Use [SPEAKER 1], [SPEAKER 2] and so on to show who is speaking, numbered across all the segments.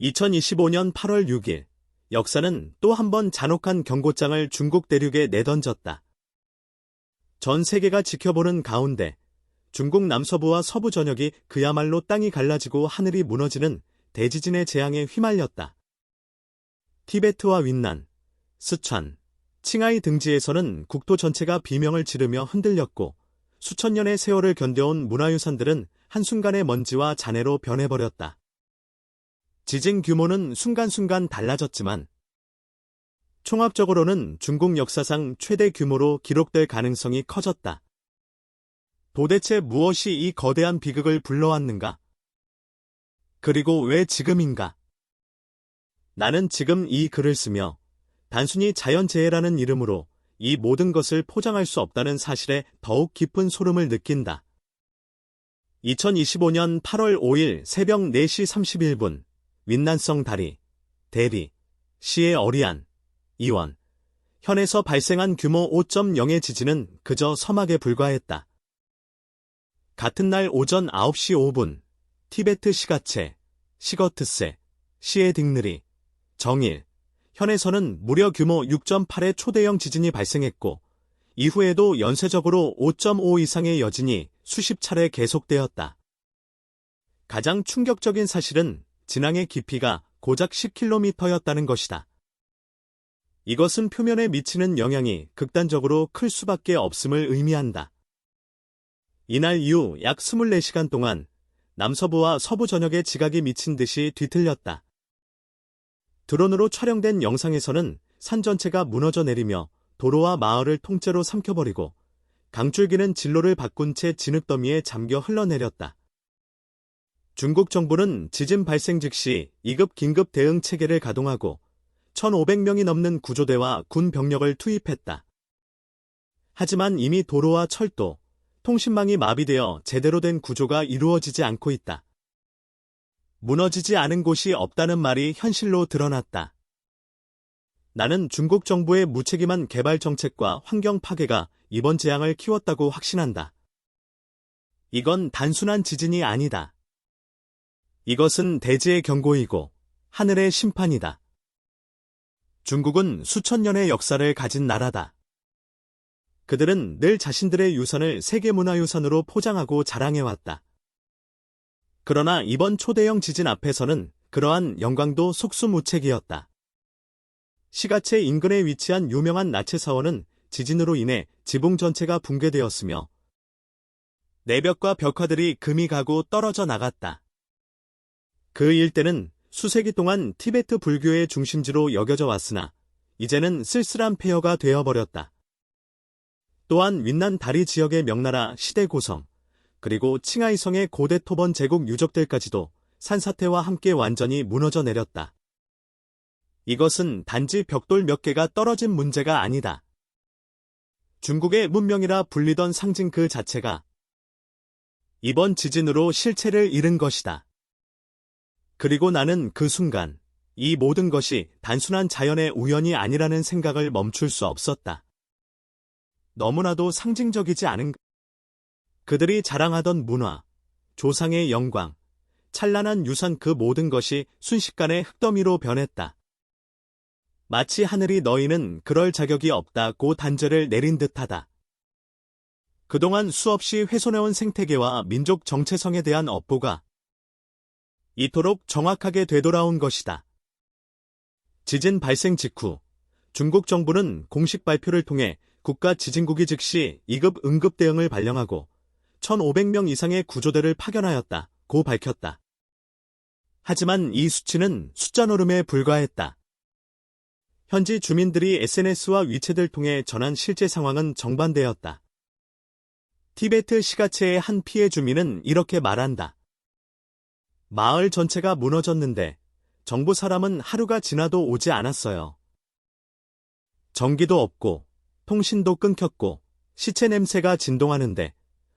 [SPEAKER 1] 2025년 8월 6일, 역사는 또 한 번 잔혹한 경고장을 중국 대륙에 내던졌다. 전 세계가 지켜보는 가운데 중국 남서부와 서부 전역이 그야말로 땅이 갈라지고 하늘이 무너지는 대지진의 재앙에 휘말렸다. 티베트와 윈난, 스촨, 칭하이 등지에서는 국토 전체가 비명을 지르며 흔들렸고 수천 년의 세월을 견뎌온 문화유산들은 한순간의 먼지와 잔해로 변해버렸다. 지진 규모는 순간순간 달라졌지만 총합적으로는 중국 역사상 최대 규모로 기록될 가능성이 커졌다. 도대체 무엇이 이 거대한 비극을 불러왔는가? 그리고 왜 지금인가? 나는 지금 이 글을 쓰며 단순히 자연재해라는 이름으로 이 모든 것을 포장할 수 없다는 사실에 더욱 깊은 소름을 느낀다. 2025년 8월 5일 새벽 4시 31분 윈난성 다리, 대리, 시의 어리안, 이원, 현에서 발생한 규모 5.0의 지진은 그저 서막에 불과했다. 같은 날 오전 9시 5분 티베트 시가체, 시거트세, 시의 딩느리, 정일, 현에서는 무려 규모 6.8의 초대형 지진이 발생했고 이후에도 연쇄적으로 5.5 이상의 여진이 수십 차례 계속되었다. 가장 충격적인 사실은 진앙의 깊이가 고작 10km였다는 것이다. 이것은 표면에 미치는 영향이 극단적으로 클 수밖에 없음을 의미한다. 이날 이후 약 24시간 동안 남서부와 서부 전역에 지각이 미친 듯이 뒤틀렸다. 드론으로 촬영된 영상에서는 산 전체가 무너져 내리며 도로와 마을을 통째로 삼켜버리고 강줄기는 진로를 바꾼 채 진흙더미에 잠겨 흘러내렸다. 중국 정부는 지진 발생 즉시 2급 긴급 대응 체계를 가동하고 1,500명이 넘는 구조대와 군 병력을 투입했다. 하지만 이미 도로와 철도, 통신망이 마비되어 제대로 된 구조가 이루어지지 않고 있다. 무너지지 않은 곳이 없다는 말이 현실로 드러났다. 나는 중국 정부의 무책임한 개발 정책과 환경 파괴가 이번 재앙을 키웠다고 확신한다. 이건 단순한 지진이 아니다. 이것은 대지의 경고이고 하늘의 심판이다. 중국은 수천 년의 역사를 가진 나라다. 그들은 늘 자신들의 유산을 세계문화유산으로 포장하고 자랑해왔다. 그러나 이번 초대형 지진 앞에서는 그러한 영광도 속수무책이었다. 시가체 인근에 위치한 유명한 나체 사원은 지진으로 인해 지붕 전체가 붕괴되었으며 내벽과 벽화들이 금이 가고 떨어져 나갔다. 그 일대는 수세기 동안 티베트 불교의 중심지로 여겨져 왔으나 이제는 쓸쓸한 폐허가 되어버렸다. 또한 윈난 다리 지역의 명나라 시대 고성, 그리고 칭하이성의 고대 토번 제국 유적들까지도 산사태와 함께 완전히 무너져 내렸다. 이것은 단지 벽돌 몇 개가 떨어진 문제가 아니다. 중국의 문명이라 불리던 상징 그 자체가 이번 지진으로 실체를 잃은 것이다. 그리고 나는 그 순간 이 모든 것이 단순한 자연의 우연이 아니라는 생각을 멈출 수 없었다. 너무나도 상징적이지 않은가? 그들이 자랑하던 문화, 조상의 영광, 찬란한 유산 그 모든 것이 순식간에 흙더미로 변했다. 마치 하늘이 너희는 그럴 자격이 없다고 단죄를 내린 듯하다. 그동안 수없이 훼손해온 생태계와 민족 정체성에 대한 업보가 이토록 정확하게 되돌아온 것이다. 지진 발생 직후 중국 정부는 공식 발표를 통해 국가 지진국이 즉시 2급 응급 대응을 발령하고 1,500명 이상의 구조대를 파견하였다고 밝혔다. 하지만 이 수치는 숫자 노름에 불과했다. 현지 주민들이 SNS와 위챗을 통해 전한 실제 상황은 정반대였다. 티베트 시가체의 한 피해 주민은 이렇게 말한다. 마을 전체가 무너졌는데 정부 사람은 하루가 지나도 오지 않았어요. 전기도 없고 통신도 끊겼고 시체 냄새가 진동하는데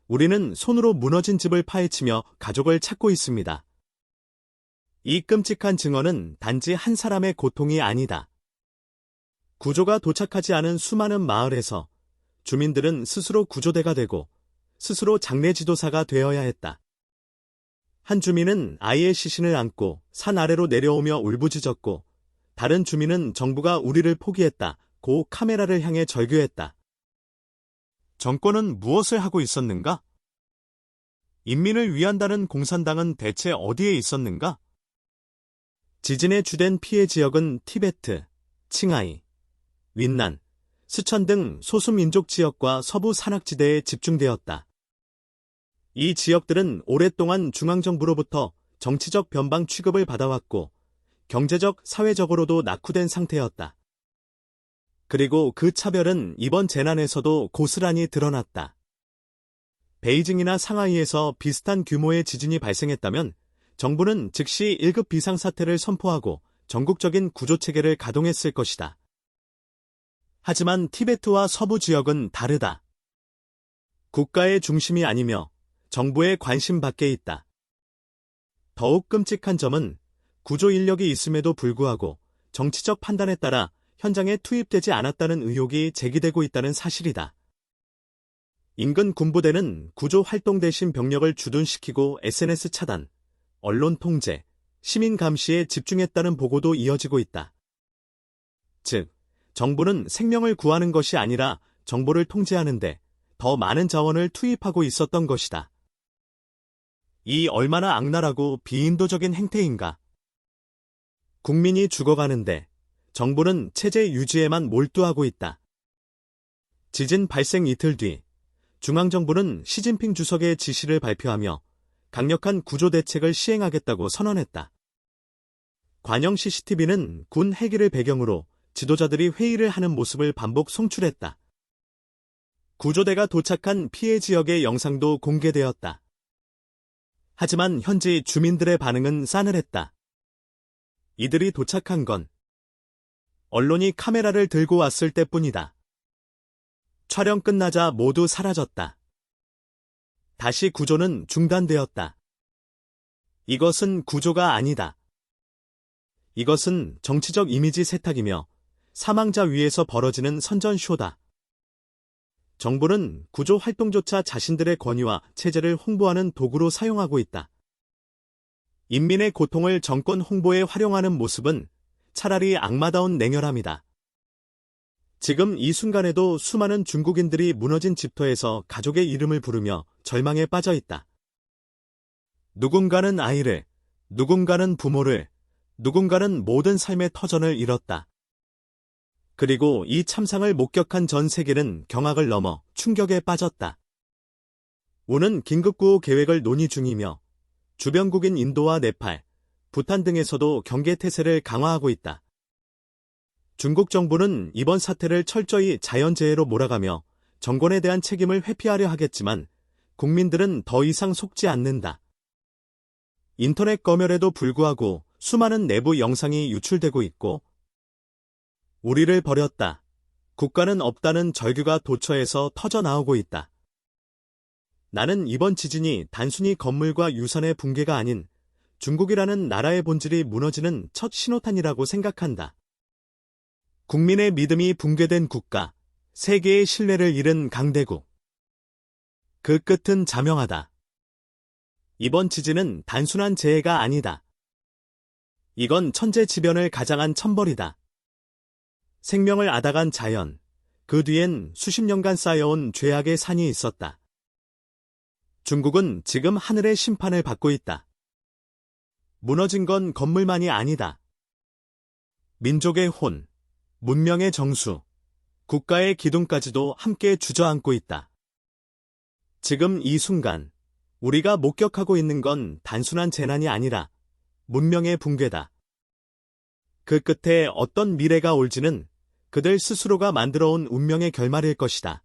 [SPEAKER 1] 우리는 손으로 무너진 집을 파헤치며 가족을 찾고 있습니다. 이 끔찍한 증언은 단지 한 사람의 고통이 아니다. 구조가 도착하지 않은 수많은 마을에서 주민들은 스스로 구조대가 되고 스스로 장례지도사가 되어야 했다. 한 주민은 아이의 시신을 안고 산 아래로 내려오며 울부짖었고, 다른 주민은 정부가 우리를 포기했다고 카메라를 향해 절규했다. 정권은 무엇을 하고 있었는가? 인민을 위한다는 공산당은 대체 어디에 있었는가? 지진의 주된 피해 지역은 티베트, 칭하이, 윈난, 스촨 등 소수민족 지역과 서부 산악지대에 집중되었다. 이 지역들은 오랫동안 중앙정부로부터 정치적 변방 취급을 받아왔고 경제적, 사회적으로도 낙후된 상태였다. 그리고 그 차별은 이번 재난에서도 고스란히 드러났다. 베이징이나 상하이에서 비슷한 규모의 지진이 발생했다면 정부는 즉시 1급 비상사태를 선포하고 전국적인 구조체계를 가동했을 것이다. 하지만 티베트와 서부 지역은 다르다. 국가의 중심이 아니며 정부의 관심 밖에 있다. 더욱 끔찍한 점은 구조 인력이 있음에도 불구하고 정치적 판단에 따라 현장에 투입되지 않았다는 의혹이 제기되고 있다는 사실이다. 인근 군부대는 구조 활동 대신 병력을 주둔시키고 SNS 차단, 언론 통제, 시민 감시에 집중했다는 보고도 이어지고 있다. 즉, 정부는 생명을 구하는 것이 아니라 정보를 통제하는데 더 많은 자원을 투입하고 있었던 것이다. 이 얼마나 악랄하고 비인도적인 행태인가? 국민이 죽어가는데 정부는 체제 유지에만 몰두하고 있다. 지진 발생 이틀 뒤 중앙정부는 시진핑 주석의 지시를 발표하며 강력한 구조 대책을 시행하겠다고 선언했다. 관영 CCTV는 군 헬기를 배경으로 지도자들이 회의를 하는 모습을 반복 송출했다. 구조대가 도착한 피해 지역의 영상도 공개되었다. 하지만 현지 주민들의 반응은 싸늘했다. 이들이 도착한 건 언론이 카메라를 들고 왔을 때뿐이다. 촬영 끝나자 모두 사라졌다. 다시 구조는 중단되었다. 이것은 구조가 아니다. 이것은 정치적 이미지 세탁이며 사망자 위에서 벌어지는 선전쇼다. 정부는 구조 활동조차 자신들의 권위와 체제를 홍보하는 도구로 사용하고 있다. 인민의 고통을 정권 홍보에 활용하는 모습은 차라리 악마다운 냉혈함이다. 지금 이 순간에도 수많은 중국인들이 무너진 집터에서 가족의 이름을 부르며 절망에 빠져 있다. 누군가는 아이를, 누군가는 부모를, 누군가는 모든 삶의 터전을 잃었다. 그리고 이 참상을 목격한 전 세계는 경악을 넘어 충격에 빠졌다. 우는 긴급구호 계획을 논의 중이며 주변국인 인도와 네팔, 부탄 등에서도 경계태세를 강화하고 있다. 중국 정부는 이번 사태를 철저히 자연재해로 몰아가며 정권에 대한 책임을 회피하려 하겠지만 국민들은 더 이상 속지 않는다. 인터넷 검열에도 불구하고 수많은 내부 영상이 유출되고 있고 우리를 버렸다. 국가는 없다는 절규가 도처에서 터져나오고 있다. 나는 이번 지진이 단순히 건물과 유산의 붕괴가 아닌 중국이라는 나라의 본질이 무너지는 첫 신호탄이라고 생각한다. 국민의 믿음이 붕괴된 국가, 세계의 신뢰를 잃은 강대국. 그 끝은 자명하다. 이번 지진은 단순한 재해가 아니다. 이건 천재지변을 가장한 천벌이다. 생명을 앗아간 자연, 그 뒤엔 수십 년간 쌓여온 죄악의 산이 있었다. 중국은 지금 하늘의 심판을 받고 있다. 무너진 건 건물만이 아니다. 민족의 혼, 문명의 정수, 국가의 기둥까지도 함께 주저앉고 있다. 지금 이 순간 우리가 목격하고 있는 건 단순한 재난이 아니라 문명의 붕괴다. 그 끝에 어떤 미래가 올지는 그들 스스로가 만들어온 운명의 결말일 것이다.